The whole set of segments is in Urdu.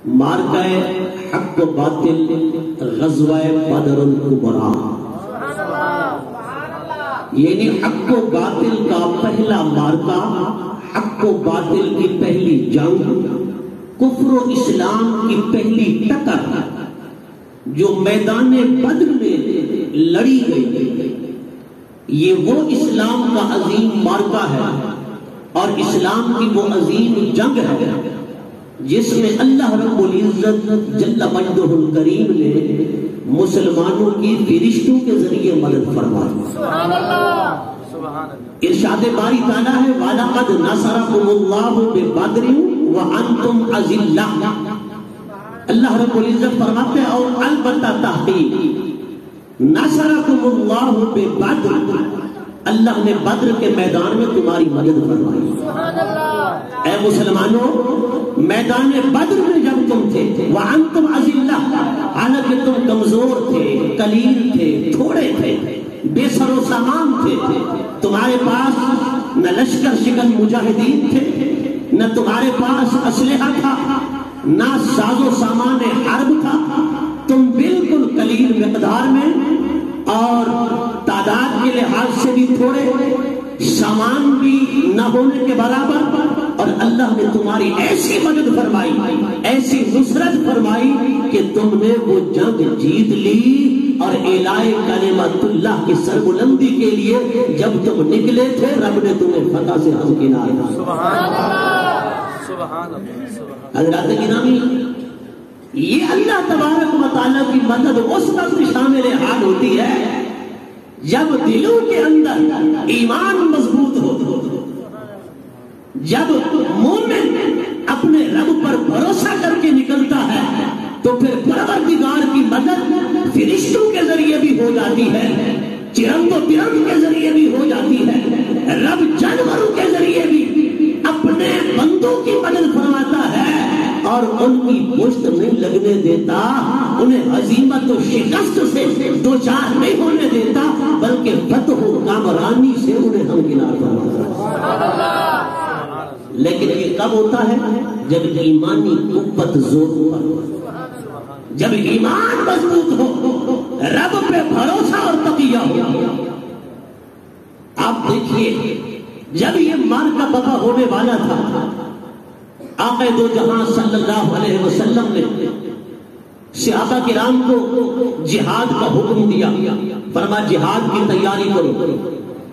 مارکہ حق و باطل غزوہ بدر الکبریٰ، یعنی حق و باطل کا پہلا مارکہ، حق و باطل کی پہلی جنگ، کفر و اسلام کی پہلی ٹکر جو میدان بدر میں لڑی گئی، یہ وہ اسلام کا عظیم مارکہ ہے اور اسلام کی وہ عظیم جنگ ہے جس میں اللہ رب العزت جل مجدہ الکریم نے مسلمانوں کی فرشتوں کے ذریعے مدد فرمائی۔ سبحان اللہ۔ ارشاد باری تعالیٰ ہے وَلَقَدْ نَصَرَكُمُ اللَّهُ بِبَدْرٍ وَأَنْتُمْ أَذِلَّةٌ۔ اللہ رب العزت فرماتے ہیں اور البتہ تحقیق نَصَرَكُمُ اللَّهُ بِبَدْرٍ، اللہ نے بدر کے میدان میں تمہاری مدد فرمائی۔ سبحان اللہ۔ اے مسلمانوں، میدان بدر میں جب تم تھے وَأَنْتُمْ أَذِلَّةٌ، حالانکہ تم کمزور تھے، قلیل تھے، تھوڑے تھے، بے سر و سامان تھے، تمہارے پاس نہ لشکر شکن مجاہدین تھے، نہ تمہارے پاس اسلحہ تھا، نہ ساز و سامان حرب تھا، تم بالکل قلیل مقدار میں اور تعداد کے لحاظ سے بھی تھوڑے، سامان بھی نہ ہونے کے برابر، اور اللہ نے تمہاری ایسی مدد فرمائی، ایسی نصرت فرمائی کہ تم نے وہ جنگ جیت لی، اور اعلاء کلمت اللہ کی سربلندی کے لیے جب تم نکلے تھے رب نے تمہیں فتح سے ہمکنار کیا۔ سبحان اللہ، سبحان اللہ۔ حضرات گرامی، یہ اللہ تبارک و تعالیٰ کی مدد اس وقت شامل حال ہوتی ہے جب دلوں کے اندر ایمان مضبوط ہو، جب مومن اپنے رب پر بھروسہ کر کے نکلتا ہے تو پھر پروردگار کی مدد فرشتوں کے ذریعے بھی ہو جاتی ہے، چرند و پرند کے ذریعے بھی ہو جاتی ہے، رب جانوروں کے ذریعے بھی اپنے بندوں کی مدد فرماتا ہے اور ان کی پشت نہیں لگنے دیتا، انہیں ہزیمت و شکست سے دوچار نہیں ہونے دیتا، بلکہ فتح و کامرانی سے انہیں ہمکنار فرماتا ہے۔ لیکن یہ کب ہوتا ہے؟ جب ایمانی قوت زور پر، جب ایمان مضبوط ہو، رب پہ بھروسہ اور تقیہ ہو۔ آپ دیکھیے جب یہ مارکہ بقا ہونے والا تھا، آقا دو جہاں صلی اللہ علیہ وسلم نے صحابہ کرام کو جہاد کا حکم دیا، فرمایا جہاد کی تیاری کرو،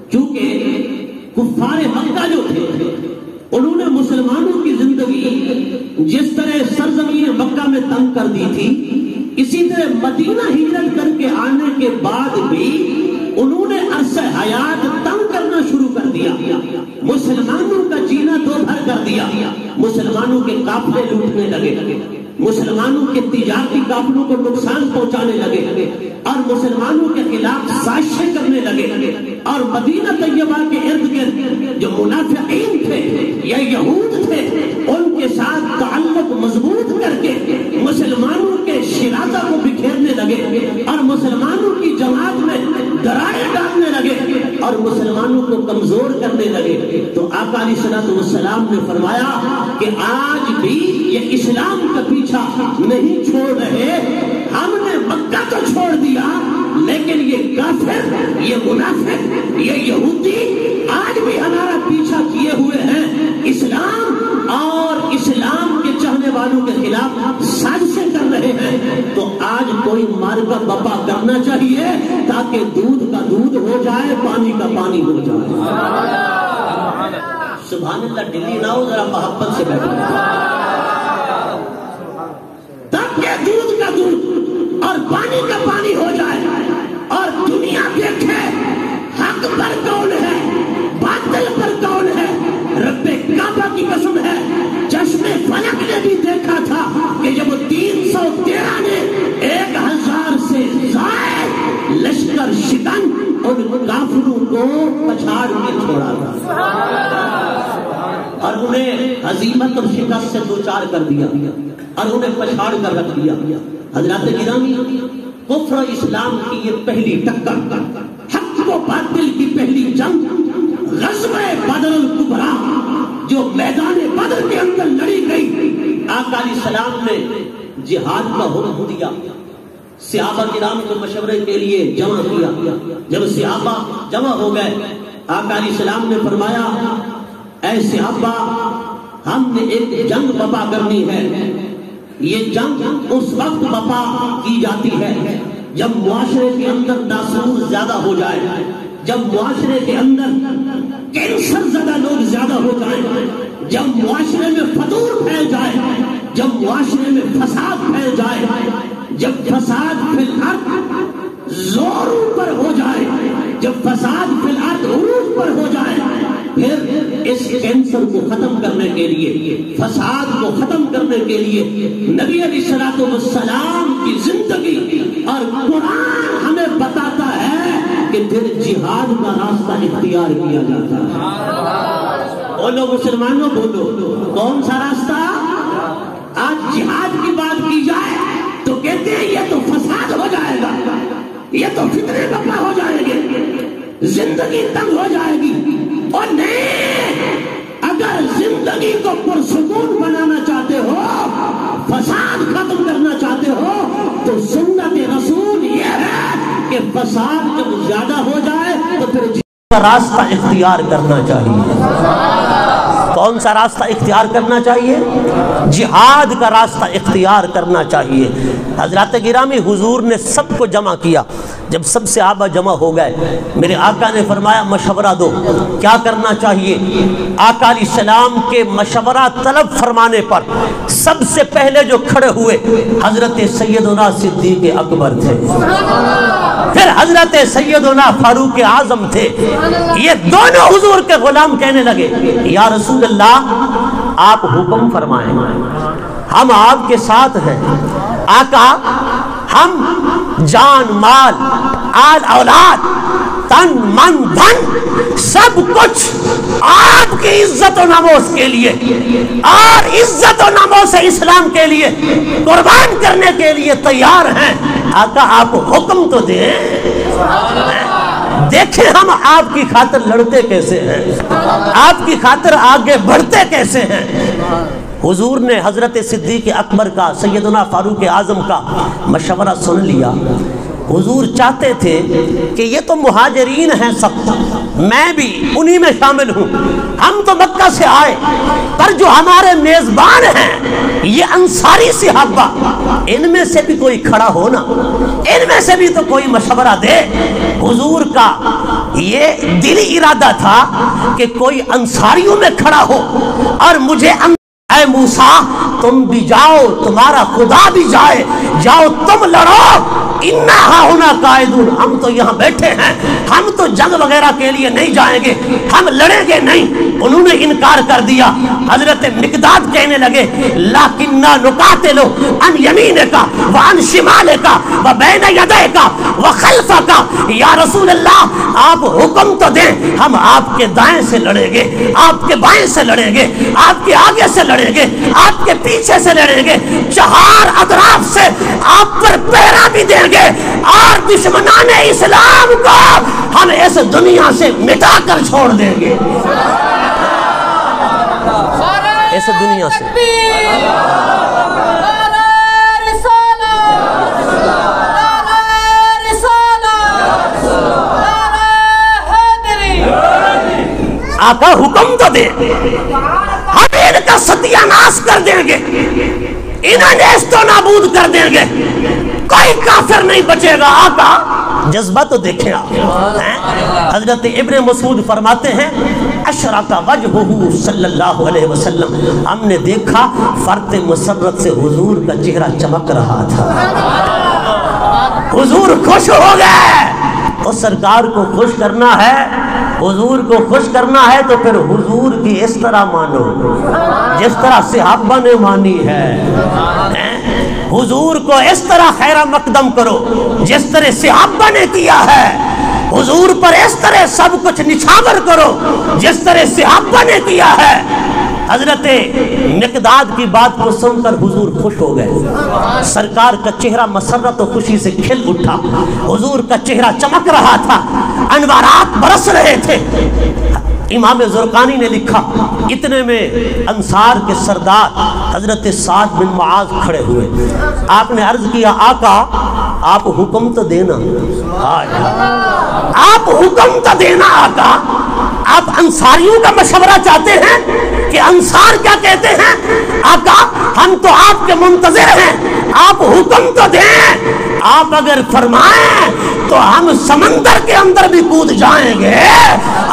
کیونکہ کفار مکہ جو تھے انہوں نے مسلمانوں کی زندگی جس طرح سرزمین مکہ میں تنگ کر دی تھی، اسی طرح مدینہ ہجرت کر کے آنے کے بعد بھی انہوں نے عرصہ حیات تنگ کرنا شروع کر دیا، مسلمانوں کا جینا دو بھر کر دیا، مسلمانوں کے قافلے لوٹنے لگے، مسلمانوں کے تجارتی قافلوں کو نقصان پہنچانے لگے اور مسلمانوں کے خلاف سازشیں کرنے لگے، اور مدینہ طیبہ کے ارد گرد جو منافقین تھے یا یہود تھے ان کے ساتھ تعلق مضبوط کر کے مسلمانوں کے شرازہ کو بکھیرنے لگے اور مسلمانوں کی جماعت میں درائیں ڈالنے لگے اور مسلمانوں کو کمزور کرنے لگے۔ تو آقا علیہ الصلوۃ والسلام نے فرمایا کہ آج بھی یہ اسلام کا پیچھا نہیں چھوڑ رہے، ہم نے مکہ تو چھوڑ دیا لیکن یہ کافر، یہ منافق، یہ یہودی آج بھی ہمارا پیچھا کیے ہوئے ہیں، اسلام اور اسلام کے چاہنے والوں کے خلاف سازشیں کر رہے ہیں۔ تو آج کوئی مارکہ بپا کرنا چاہیے تاکہ دودھ کا دودھ ہو جائے، پانی کا پانی ہو جائے۔ سبحان اللہ، ڈلی نہ ہو، ذرا محبت سے بیٹھو، تاکہ دودھ کا دودھ اور پانی کا پانی ہو جائے اور دنیا دیکھے حق پر کون ہے، باطل پر کون ہے۔ رب کعبہ کی قسم ہے، چشم فلک نے بھی دیکھا تھا کہ جب 313 نے 1000 سے زائد لشکر شکن ان کافروں کو پچھاڑ کے چھوڑا تھا اور انہیں ہزیمت اور شکست سے دوچار کر دیا اور انہیں پچھاڑ کر رکھ دیا۔ حضرات گرامی، کفر و اسلام کی یہ پہلی ٹکر، حق و باطل کی پہلی جنگ، غزوہ بدر الکبریٰ جو میدان بدر کے اندر لڑی گئی، آقا علیہ السلام نے جہاد کا حکم دیا، صحابہ کرام کو مشورے کے لیے جمع کیا۔ جب صحابہ جمع ہو گئے، آقا علیہ السلام نے فرمایا اے صحابہ، ہم نے ایک جنگ بپا کرنی ہے۔ یہ جنگ اس وقت بپا کی جاتی ہے جب معاشرے کے اندر ناسور زیادہ ہو جائے، جب معاشرے کے اندر کینسر زدہ لوگ زیادہ ہو جائیں، جب معاشرے میں فجور پھیل جائے، جب معاشرے میں فساد پھیل جائے، جب فساد فی الارض زوروں پر ہو جائے، جب فساد فی الارض عروج پر ہو جائے، پھر اس کینسر کو ختم کرنے کے لیے، فساد کو ختم کرنے کے لیے نبی علیہ السلام کی زندگی اور قرآن ہمیں بتاتا ہے کہ پھر جہاد کا راستہ اختیار کیا جاتا ہے۔ بولو مسلمانوں، بولو کون سا راستہ؟ آج جہاد کی بات کی جائے تو کہتے ہیں یہ تو فساد ہو جائے گا، یہ تو فتنے بپا ہو جائیں گے، زندگی تنگ ہو جائے گی۔ اور نہیں، اگر زندگی کو پرسکون بنانا چاہتے ہو، فساد ختم کرنا چاہتے ہو، تو سنت رسول یہ ہے کہ فساد جب زیادہ ہو جائے تو پھر جہاد کا راستہ اختیار کرنا چاہیے۔ کون سا راستہ اختیار کرنا چاہیے؟ جہاد کا راستہ اختیار کرنا چاہیے۔ حضرات گرامی، حضور نے سب کو جمع کیا۔ جب سب صحابہ جمع ہو گئے، میرے آقا نے فرمایا مشورہ دو، کیا کرنا چاہیے؟ آقا علیہ السلام کے مشورہ طلب فرمانے پر سب سے پہلے جو کھڑے ہوئے حضرت سیدنا صدیق اکبر تھے، پھر حضرت سیدنا فاروق اعظم تھے۔ یہ دونوں حضور کے غلام کہنے لگے یا رسول اللہ، آپ حکم فرمائیں، ہم آپ کے ساتھ ہیں۔ آقا، ہم جان مال آل اولاد تن من دھن سب کچھ آپ کی عزت و ناموس کے لیے اور عزت و ناموس اسلام کے لیے قربان کرنے کے لیے تیار ہیں۔ آقا، آپ حکم تو دیں، دیکھیں ہم آپ کی خاطر لڑتے کیسے ہیں، آپ کی خاطر آگے بڑھتے کیسے ہیں۔ حضور نے حضرت صدیق اکبر کا، سیدنا فاروق اعظم کا مشورہ سن لیا۔ حضور چاہتے تھے کہ یہ تو مہاجرین ہیں سب، میں بھی انہی میں شامل ہوں، ہم تو مکہ سے آئے، پر جو ہمارے میزبان ہیں یہ انصاری صحابہ، ان میں سے بھی کوئی کھڑا ہو نا، ان میں سے بھی تو کوئی مشورہ دے۔ حضور کا یہ دلی ارادہ تھا کہ کوئی انصاریوں میں کھڑا ہو اور مجھے اے موسیٰ تم بھی جاؤ، تمہارا خدا بھی جائے، جاؤ تم لڑو، اِنَّا ہَاہُنَا قَاعِدُونَ، ہم تو یہاں بیٹھے ہیں، ہم تو جنگ وغیرہ کے لیے نہیں جائیں گے، ہم لڑیں گے نہیں۔ انہوں نے انکار کر دیا۔ حضرت مقداد کہنے لگے لَكِنَّا نُقَاتِلُ عَنْ يَمِينِكَ وَعَنْ شِمَالِكَ وَبَيْنَ يَدَيْكَ وَخَلْفَكَ، یا رسول اللہ آپ حکم تو دیں، ہم آپ کے دائیں سے لڑیں گے، آپ کے بائیں سے لڑیں گے، آپ کے آگے سے لڑیں گے، آپ کے پیچھے سے لڑیں گے، چہار اطراف سے آپ پر پہرا بھی دیں گے، اور دشمنان اسلام کو ہم اس دنیا سے مٹا کر چھوڑ دیں گے، اس دنیا سے۔ آقا حکم تو دے، ہم ان کا ستیہ ناش کر دیں گے، انہیں نیست و نابود کر دیں گے، کوئی کافر نہیں بچے گا۔ آقا جذبہ تو دیکھیں آپ۔ حضرت ابن مسعود فرماتے ہیں اشرق وجہہ صلی اللہ علیہ وسلم، ہم نے دیکھا فرط مسرت سے حضور کا چہرہ چمک رہا تھا، حضور خوش ہو گئے۔ اس سرکار کو خوش کرنا ہے، حضور کو خوش کرنا ہے تو پھر حضور کی اس طرح مانو جس طرح صحابہ نے مانی ہے، حضور کو اس طرح خیر مقدم کرو جس طرح صحابہ نے کیا ہے، حضور پر اس طرح سب کچھ نچھاور کرو جس طرح صحابہ نے کیا ہے۔ حضرت مقداد کی بات کو سن کر حضور خوش ہو گئے، سرکار کا چہرہ مسرت و خوشی سے کھل اٹھا، حضور کا چہرہ چمک رہا تھا، انوارات برس رہے تھے۔ امام زرقانی نے لکھا، اتنے میں انصار کے سردار حضرت سعد بن معاذ کھڑے ہوئے. آپ نے عرض کیا آقا آپ حکم تو دینا. آپ حکم تو دینا آقا. آپ انصاریوں کا مشورہ چاہتے ہیں کہ انصار کیا کہتے ہیں؟ آقا ہم تو آپ کے منتظر ہیں، آپ حکم تو دیں. آپ اگر فرمائیں تو ہم سمندر کے اندر بھی کود جائیں گے.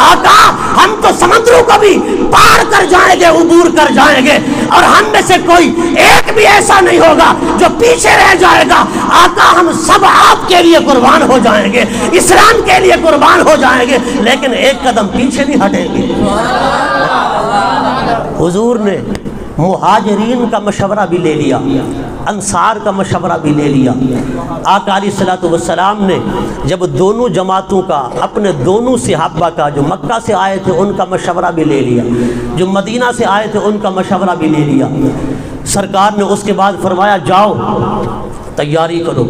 آقا ہم تو سمندروں کو بھی پار کر جائیں گے، عبور کر جائیں گے، اور ہم میں سے کوئی ایک بھی ایسا نہیں ہوگا جو پیچھے رہ جائے گا. آقا ہم سب آپ کے لیے قربان ہو جائیں گے، اسلام کے لیے قربان ہو جائیں گے، لیکن ایک قدم پیچھے نہیں ہٹیں گے. حضور نے مہاجرین کا مشورہ بھی لے لیا، انصار کا مشورہ بھی لے لیا. آقا علیہ الصلوۃ والسلام نے جب دونوں جماعتوں کا، اپنے دونوں صحابہ کا، جو مکہ سے آئے تھے ان کا مشورہ بھی لے لیا، جو مدینہ سے آئے تھے ان کا مشورہ بھی لے لیا. سرکار نے اس کے بعد فرمایا جاؤ تیاری کرو.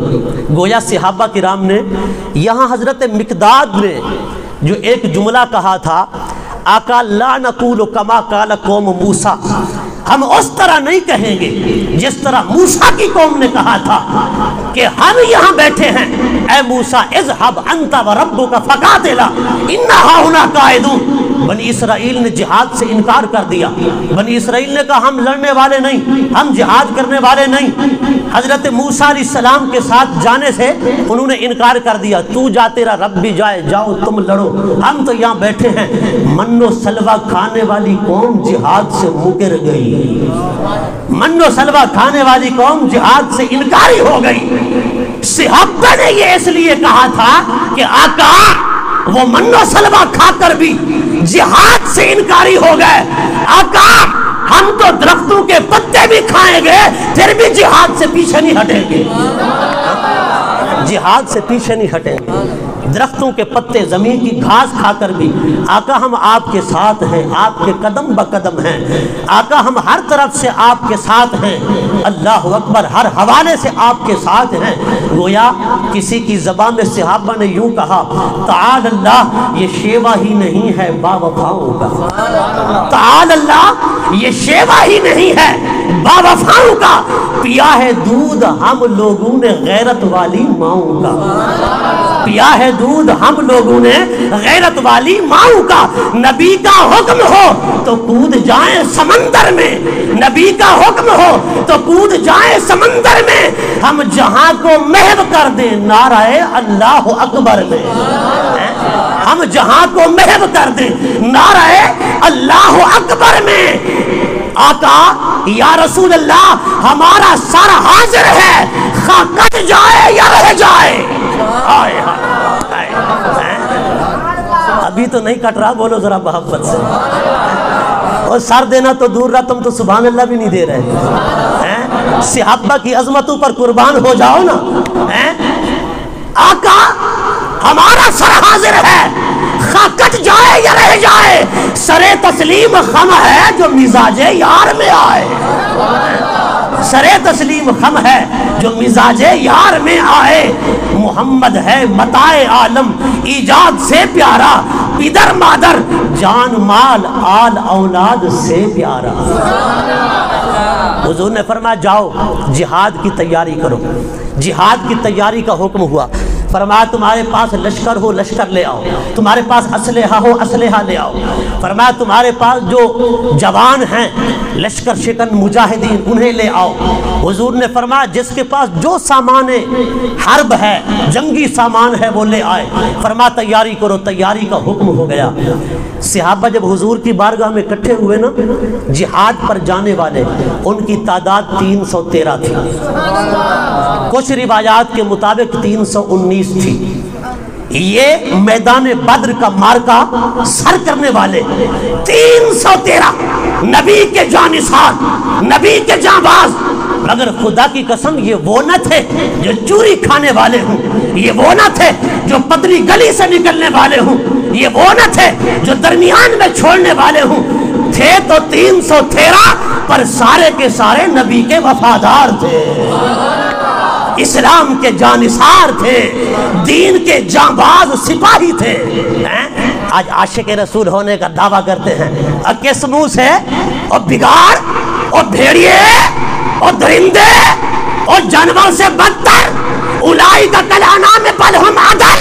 گویا صحابہ کرام نے یہاں حضرت مقداد نے جو ایک جملہ کہا تھا، آقا لا نقول کما قال قوم موسیٰ، ہم اس طرح نہیں کہیں گے جس طرح موسیٰ کی قوم نے کہا تھا کہ ہم یہاں بیٹھے ہیں، اے موسیٰ اذهب انت وربک فقاتلا انا ہاہنا قاعدون. بنی اسرائیل نے جہاد سے انکار کر دیا. بنی اسرائیل نے کہا ہم لڑنے والے نہیں، ہم جہاد کرنے والے نہیں. حضرت موسیٰ علیہ السلام کے ساتھ جانے سے انہوں نے انکار کر دیا. تو جا، تیرا رب بھی جائے، جاؤ تم لڑو، ہم تو یہاں بیٹھے ہیں. من و سلوہ کھانے والی قوم جہاد سے مکر گئی. من و سلوہ کھانے والی قوم جہاد سے انکاری ہو گئی. صحابہ نے یہ اس لیے کہا تھا کہ آقا وہ من و سلوہ کھا کر بھی جہاد سے انکاری ہو گئے. آقا ہم تو درختوں کے پتے بھی کھائیں گے پھر بھی جہاد سے پیچھے نہیں ہٹیں گے. جہاد سے پیچھے نہیں ہٹیں گے. درختوں کے پتے، زمین کی گھاس کھا کر بھی آقا ہم آپ کے ساتھ ہیں، آپ کے قدم بقدم ہیں. آقا ہم ہر طرف سے آپ کے ساتھ ہیں. اللہ اکبر، ہر حوالے سے آپ کے ساتھ ہیں. گویا کسی کی زبان میں صحابہ نے یوں کہا، تعال اللہ یہ شیوا ہی نہیں ہے با وفاؤں کا. تعال اللہ یہ شیوا ہی نہیں ہے با وفاؤں کا. پیا ہے دودھ ہم لوگوں نے غیرت والی ماؤں کا. پیا ہے دودھ ہم لوگوں نے غیرت والی ماؤں کا. نبی کا حکم ہو تو کود جائیں سمندر میں، نبی کا حکم ہو تو کود جائیں سمندر میں. ہم جہاں کو محو کر دیں نعرہ اللہ اکبر میں. ہم جہاں کو محو کر دیں نعرہ اللہ اکبر میں. آقا یا رسول اللہ ہمارا سر حاضر ہے، خواہ کٹ جائے یا رہ جائے. ابھی تو نہیں کٹ رہا، بولو ذرا محبت سے. اور سر دینا تو دور رہا، تم تو سبحان اللہ بھی نہیں دے رہے. صحابہ کی عظمتوں پر قربان ہو جاؤ نا. آقا ہمارا سر حاضر ہے، خواہ کٹ جائے یا رہ جائے. سر تسلیم خم ہے جو مزاج یار میں آئے. سر تسلیم خم ہے جو مزاج یار میں آئے. محمد ہے متاع عالم ایجاد سے پیارا، پدر مادر جان مال آل اولاد سے پیارا. حضور نے فرمایا جاؤ جہاد کی تیاری کرو. جہاد کی تیاری کا حکم ہوا. فرمایا تمہارے پاس لشکر ہو لشکر لے آؤ، تمہارے پاس اسلحہ ہو اسلحہ لے آؤ. فرمایا تمہارے پاس جو جوان ہیں لشکر شکن مجاہدین انہیں لے آؤ. حضور نے فرمایا جس کے پاس جو سامان حرب ہے، جنگی سامان ہے، وہ لے آئے. فرمایا تیاری کرو. تیاری کا حکم ہو گیا. صحابہ جب حضور کی بارگاہ میں اکٹھے ہوئے نا، جہاد پر جانے والے ان کی تعداد 313 تھی. کچھ روایات کے مطابق 319 تھی. یہ میدان بدر کا مارکا سر کرنے والے 313 نبی کے جانثار، نبی کے جانباز. مگر خدا کی قسم یہ وہ نہ تھے جو چوری کھانے والے ہوں، یہ وہ نہ تھے جو پتلی گلی سے نکلنے والے ہوں، یہ وہ نہ تھے جو درمیان میں چھوڑنے والے ہوں. تھے تو 313 پر سارے کے سارے نبی کے وفادار تھے، اسلام کے جانثار تھے، دین کے جانباز سپاہی تھے. آج عاشق رسول ہونے کا دعویٰ کرتے ہیں، اور کس منہ سے؟ اور بگاڑ اور بھیڑیے اور درندے اور جانور سے بدتر، اولئک کالانعام بل ہم اضل،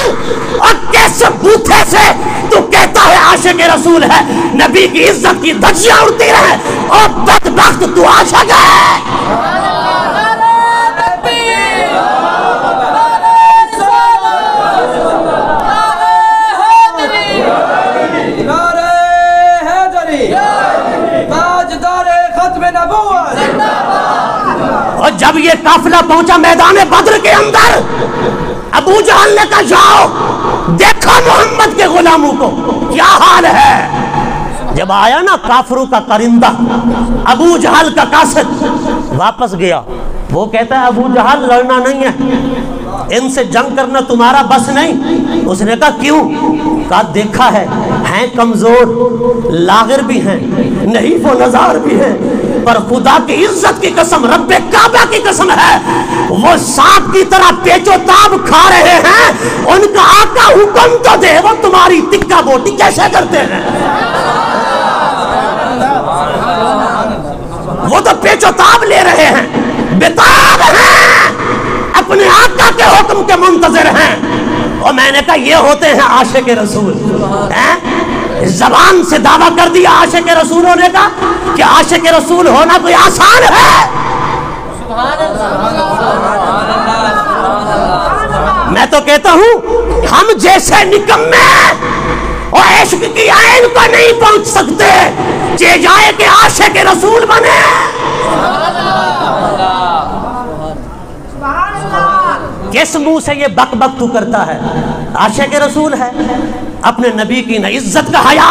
اور کس بوتھے سے تو کہتا ہے عاشق رسول ہے؟ نبی کی عزت کی دھجیاں اڑتی رہے، اور بدبخت تو عاشق ہے۔ اور جب یہ قافلہ پہنچا میدان بدر کے اندر، ابو جہل نے کہا جاؤ دیکھو محمد کے غلاموں کو کیا حال ہے۔ جب آیا نا کافروں کا کرندہ، ابو جہل کا قاصد واپس گیا، وہ کہتا ہے ابو جہل لڑنا نہیں ہے، ان سے جنگ کرنا تمہارا بس نہیں۔ اس نے کہا کیوں؟ کہا دیکھا ہے، ہیں کمزور، لاغر بھی ہیں، نحیف و نزار بھی ہیں، پر خدا کی عزت کی قسم، رب کعبہ کی قسم ہے، وہ سانپ کی طرح پیچو تاب کھا رہے ہیں۔ ان کا آقا حکم تو دے، وہ تمہاری تکہ بوٹی کیسے کرتے ہیں؟ وہ تو پیچو تاب لے رہے ہیں، بتاب ہیں، اپنے آقا کے حکم کے منتظر ہیں۔ اور میں نے کہا یہ ہوتے ہیں عاشق رسول۔ زبان سے دعویٰ کر دیا عاشق رسول ہونے کا کہ عاشق رسول ہونا کوئی آسان ہے۔ میں تو کہتا ہوں ہم جیسے نکمے اور عشق کی عین کو نہیں پہنچ سکتے، چاہے جائے کہ عاشق رسول بنے۔ کس منہ سے یہ بک بک تو کرتا ہے؟ عاشق رسول ہے، اپنے نبی کی نہ عزت کا حیا،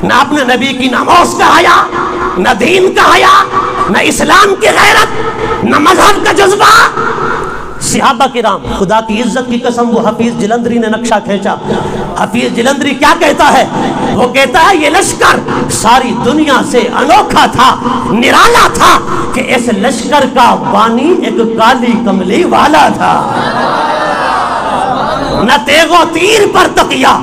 نہ اپنے نبی کی ناموس کا حیا، نہ دین کا حیا، نہ اسلام کی غیرت، نہ مذہب کا جذبہ۔ صحابہ کرام، خدا کی عزت کی قسم، وہ حفیظ جلندری نے نقشہ کھینچا۔ حفیظ جلندری کیا کہتا ہے؟ وہ کہتا ہے یہ لشکر ساری دنیا سے انوکھا تھا، نرالا تھا، کہ اس لشکر کا بانی ایک کالی کملی والا تھا۔ نہ تیغ و تیر پر تقیہ،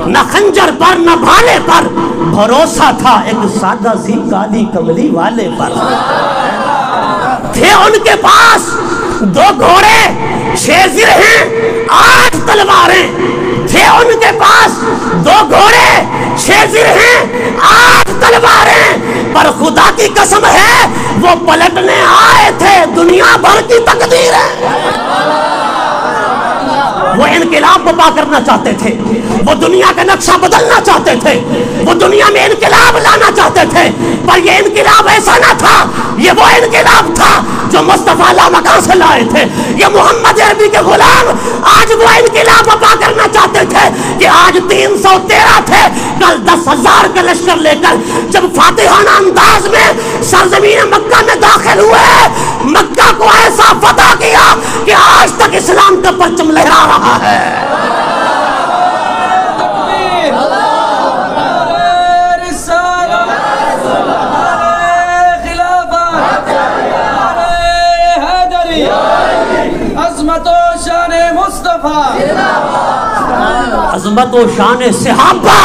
نہ خنجر پر، نہ بھالے پر، بھروسہ تھا ایک سادہ سی کالی کملی والے پر۔ تھے ان کے پاس 2 گھوڑے، 6 زرہیں، 8 تلواریں، تھے ان کے پاس 2 گھوڑے، 6 زرہیں، 8 تلواریں، پر خدا کی قسم ہے وہ پلٹنے آئے تھے دنیا بھر کی تقدیریں۔ وہ انقلاب برپا کرنا چاہتے تھے، وہ دنیا کا نقشہ بدلنا چاہتے تھے، وہ دنیا میں انقلاب لانا چاہتے تھے، پر یہ انقلاب ایسا نہ تھا، یہ وہ انقلاب تھا جو مصطفیٰ لامکان سے لائے تھے۔ یہ محمد عربی کے غلام آج وہ انقلاب برپا کرنا چاہتے تھے کہ آج 313 تھے، کل 10,000 کا لشکر لے کر جب فاتحانہ انداز میں سرزمین مکہ میں داخل ہوئے، مکہ کو ایسا فتح کیا کہ آج تک اسلام کا پرچم لہرا رہا ہے۔ عظمت و شان مصطفیٰ، عظمت و شان صحابہ،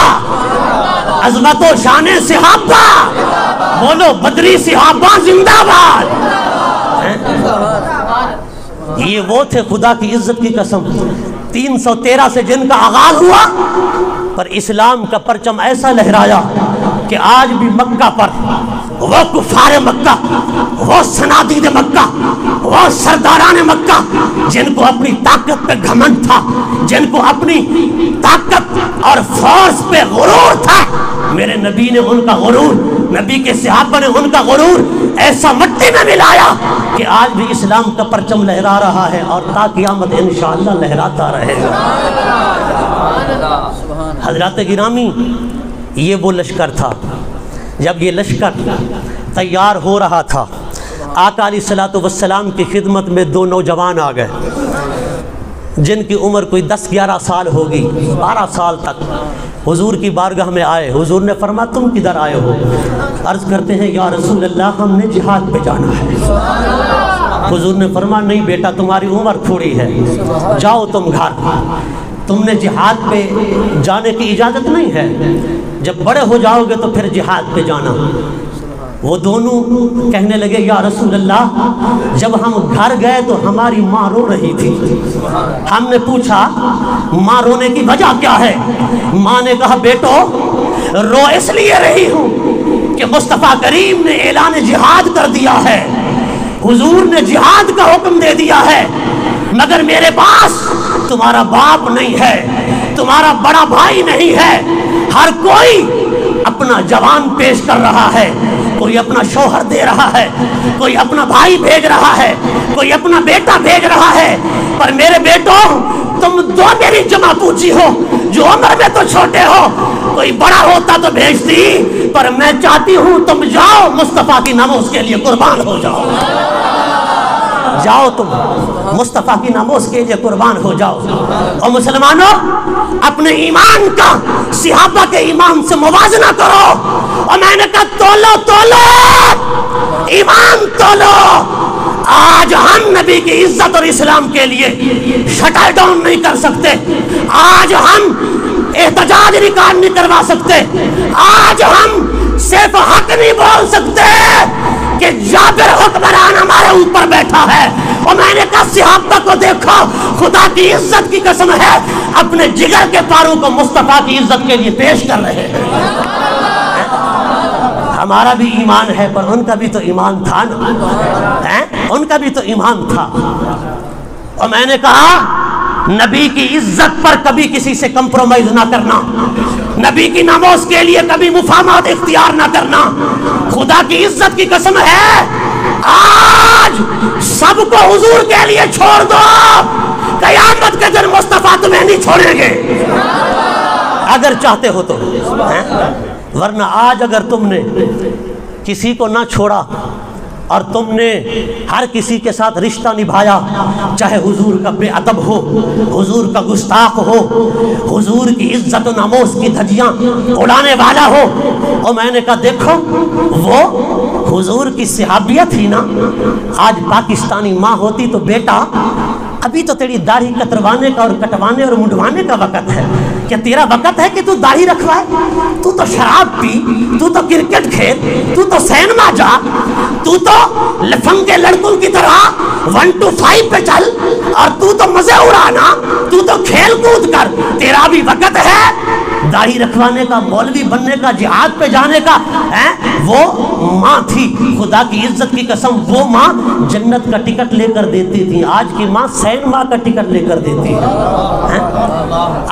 عظمت و شان صحابہ، بولو بدری صحابہ زندہ باد۔ یہ وہ تھے خدا کی عزت کی قسم، 313 سے جن کا آغاز ہوا، پر اسلام کا پرچم ایسا لہرایا کہ آج بھی مکہ پر وہ کفار مکہ، وہ صنادید مکہ، وہ سرداران مکہ جن کو اپنی طاقت پہ گھمنڈ تھا، جن کو اپنی طاقت اور فورس پہ غرور تھا، میرے نبی نے ان کا غرور، نبی کے صحابہ نے ان کا غرور ایسا مٹی میں ملایا کہ آج بھی اسلام کا پرچم لہرا رہا ہے اور تا قیامت انشاءاللہ لہراتا رہے گا۔ حضرات گرامی، یہ وہ لشکر تھا۔ جب یہ لشکر تیار ہو رہا تھا، آقا علیہ الصلوۃ والسلام کی خدمت میں 2 نوجوان آ گئے جن کی عمر کوئی 10-11 سال ہوگی، 12 سال تک حضور کی بارگاہ میں آئے۔ حضور نے فرمایا تم کدھر آئے ہو؟ عرض کرتے ہیں یا رسول اللہ ہم نے جہاد پہ جانا ہے۔ حضور نے فرمایا نہیں بیٹا تمہاری عمر تھوڑی ہے، جاؤ تم گھر۔ تم نے جہاد پہ جانے کی اجازت نہیں ہے، جب بڑے ہو جاؤ گے تو پھر جہاد پہ جانا۔ وہ دونوں کہنے لگے یا رسول اللہ جب ہم گھر گئے تو ہماری ماں رو رہی تھی، ہم نے پوچھا ماں رونے کی وجہ کیا ہے؟ ماں نے کہا بیٹو رو اس لیے رہی ہوں کہ مصطفیٰ کریم نے اعلان جہاد کر دیا ہے، حضور نے جہاد کا حکم دے دیا ہے، مگر میرے پاس تمہارا باپ نہیں ہے، تمہارا بڑا بھائی نہیں ہے، ہر کوئی اپنا جوان پیش کر رہا ہے، کوئی اپنا شوہر دے رہا ہے، کوئی اپنا بھائی بھیج رہا ہے، کوئی اپنا بیٹا بھیج رہا ہے، پر میرے بیٹو تم دو میری جمع پوچھی ہو، جو عمر میں تو چھوٹے ہو، کوئی بڑا ہوتا تو بھیجتی، پر میں چاہتی ہوں تم جاؤ مصطفیٰ کی ناموس کے لیے قربان ہو جاؤ، جاؤ تم مصطفیٰ کی ناموس کے لیے قربان ہو جاؤ۔ اور مسلمانوں اپنے ایمان کا صحابہ کے ایمان سے موازنہ کرو، اور میں نے کہا تولو تولو ایمان تولو۔ آج ہم نبی کی عزت اور اسلام کے لیے شٹر ڈاؤن نہیں کر سکتے، آج ہم احتجاج ریکارڈ نہیں کروا سکتے، آج ہم صرف حق نہیں بول سکتے کہ جابر حکمران ہمارے اوپر بیٹھا ہے۔ اور میں نے کہا صحابہ کو دیکھو، خدا کی عزت کی قسم ہے اپنے جگر کے پاروں کو مصطفیٰ کی عزت کے لیے پیش کر رہے ہیں۔ ہمارا بھی ایمان ہے پر ان کا بھی تو ایمان تھا نا، ان کا بھی تو ایمان تھا۔ اور میں نے کہا نبی کی عزت پر کبھی کسی سے کمپرومائز نہ کرنا، نبی کی ناموس کے لیے کبھی مفاہمت اختیار نہ کرنا۔ خدا کی عزت کی قسم ہے آج سب کو حضور کے لیے چھوڑ دو، قیامت کے دن مصطفیٰ تمہیں نہیں چھوڑیں گے اگر چاہتے ہو تو، ورنہ آج اگر تم نے کسی کو نہ چھوڑا اور تم نے ہر کسی کے ساتھ رشتہ نبھایا، چاہے حضور کا بے ادب ہو، حضور کا گستاخ ہو، حضور کی عزت و ناموس کی دھجیاں اڑانے والا ہو، اور میں نے کہا دیکھو وہ حضور کی صحابیت ہی نا، آج پاکستانی ماں ہوتی تو بیٹا ابھی تو تیری داڑھی کتروانے کا اور کٹوانے اور منڈوانے کا وقت ہے، کیا تیرا وقت ہے کہ تو داڑھی رکھوائے؟ تو تو شراب پی، تو تو کرکٹ کھیل، تو تو سینما جا، تو تو لفنگ کے لڑکوں کی طرح 1 to 5 پہ چل، اور تو تو مزے اڑانا، تو تو کھیل کود کر، تیرا بھی وقت ہے داڑھی رکھوانے کا، مولوی بننے کا، جہاد پہ جانے کا۔ وہ ماں تھی، خدا کی عزت کی قسم وہ ماں جنت کا ٹکٹ لے کر دیتی تھی، آج کی ماں سینما کا ٹکٹ لے کر دیتی ہے۔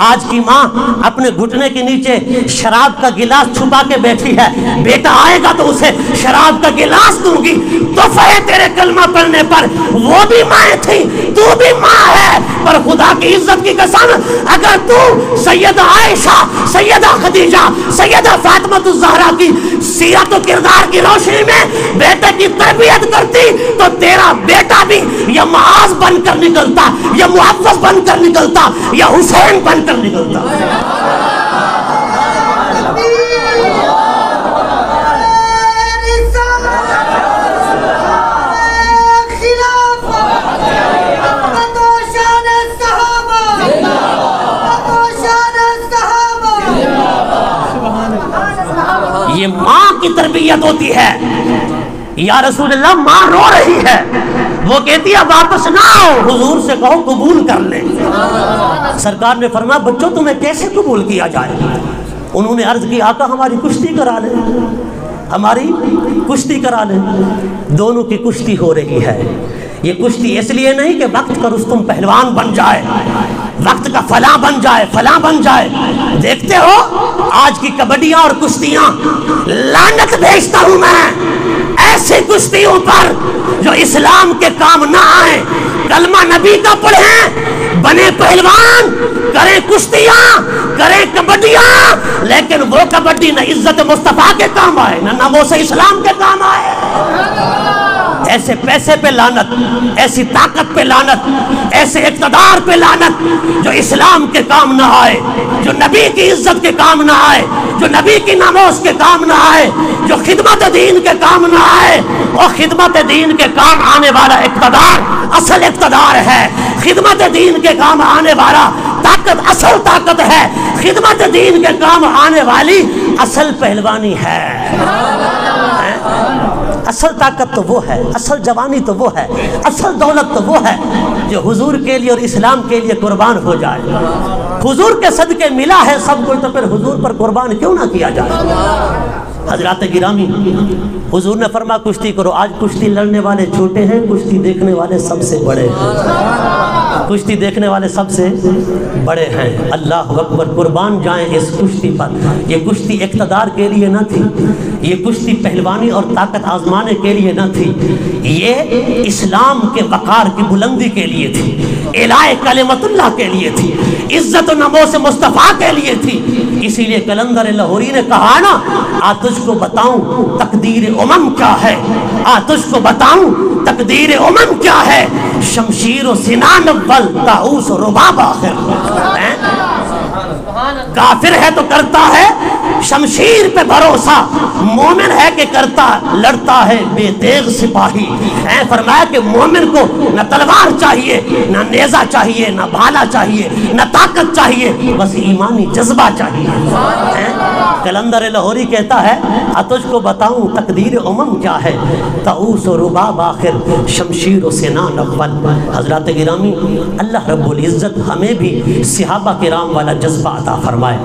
آج کی ماں اپنے گھٹنے کے نیچے شراب کا گلاس چھپا کے بیٹھی ہے، بیٹا آئے گا تو اسے شراب کا گلاس دوں گی، تحفہ تیرے کلمہ پڑھنے پر۔ وہ بھی ماں تھی، تو بھی ماں ہے، پر خدا کی عزت کی قسم اگر تو سیدہ عائشہ، سیدہ خدیجہ، سیدہ فاطمہ الزہرا کی سیرت و کردار کی روشنی میں بیٹے کی تربیت کرتی تو تیرا بیٹا بھی یا معاذ بن کر نکلتا، یا معوذ بن کر نکلتا، یا حسین بن کر نکلتا۔ یہ ماں کی تربیت ہوتی ہے۔ یا رسول اللہ ماں رو رہی ہے، وہ کہتی ہے واپس نہ آؤ، حضور سے کہو قبول کر لیں۔ سرکار نے فرمایا بچوں تمہیں کیسے قبول کیا جائے؟ انہوں نے عرض کی آقا ہماری کشتی کرا لیں، ہماری کشتی کرا لیں۔ دونوں کی کشتی ہو رہی ہے۔ یہ کشتی اس لیے نہیں کہ وقت کا رستم پہلوان بن جائے، وقت کا فلاں بن جائے، فلاں بن جائے۔ دیکھتے ہو آج کی کبڈیاں اور کشتیاں، لعنت بھیجتا ہوں میں ایسی کشتیوں پر جو اسلام کے کام نہ آئیں، کلمہ نبی کا پڑھیں، بنے پہلوان، کریں کشتیاں، کریں کبڈیاں، لیکن وہ کبڈی نہ عزت مصطفیٰ کے کام آئے، نہ ناموس اسلام کے کام آئے۔ ایسے پیسے پہ لعنت، ایسی طاقت پہ لعنت، ایسے اقتدار پہ لعنت جو اسلام کے کام نہ آئے، جو نبی کی عزت کے کام نہ آئے، جو نبی کی ناموس کے کام نہ آئے، جو خدمت دین کے کام نہ آئے۔ اور خدمت دین کے کام آنے والا اقتدار اصل اقتدار ہے، خدمت دین کے کام آنے والا طاقت اصل طاقت ہے، خدمت دین کے کام آنے والی اصل پہلوانی ہے۔ اصل طاقت تو وہ ہے، اصل جوانی تو وہ ہے، اصل دولت تو وہ ہے جو حضور کے لیے اور اسلام کے لیے قربان ہو جائے۔ حضور کے صدقے ملا ہے سب کچھ، تو پھر حضور پر قربان کیوں نہ کیا جائے؟ حضرات گرامی، حضور نے فرمایا کشتی کرو۔ آج کشتی لڑنے والے چھوٹے ہیں، کشتی دیکھنے والے سب سے بڑے ہیں، کشتی دیکھنے والے سب سے بڑے ہیں۔ اللہ اکبر، قربان جائیں اس کشتی پر۔ یہ کشتی اقتدار کے لیے نہ تھی، یہ کشتی پہلوانی اور طاقت آزمانے کے لیے نہ تھی، یہ اسلام کے وقار کی بلندی کے لیے تھی، اعلاء کلمت اللہ کے لیے تھی، عزت و نموز مصطفیٰ کے لیے تھی۔ اسی لیے قلندر لاہوری نے کہا نا، آ تجھ کو بتاؤں تقدیر امم کیا ہے، آ تجھ کو بتاؤں تقدیر امم کیا ہے، شمشیر و سنان اول طاؤس و رباب آخر۔ کافر ہے تو کرتا ہے شمشیر پہ بھروسہ، مومن ہے کہ کرتا لڑتا ہے بے تیغ سپاہی۔ فرمایا کہ مومن کو نہ تلوار چاہیے، نہ نیزہ چاہیے، نہ بھالا چاہیے، نہ طاقت چاہیے، بس ایمانی جذبہ چاہیے۔ قلندر لاہوری کہتا ہے، تجھ کو بتاؤں تقدیر امم کیا ہے، طاؤس و رباب آخر، شمشیر و سنان اول۔ حضرات گرامی، اللہ رب العزت ہمیں بھی صحابہ کرام والا جذبہ عطا فرمائے۔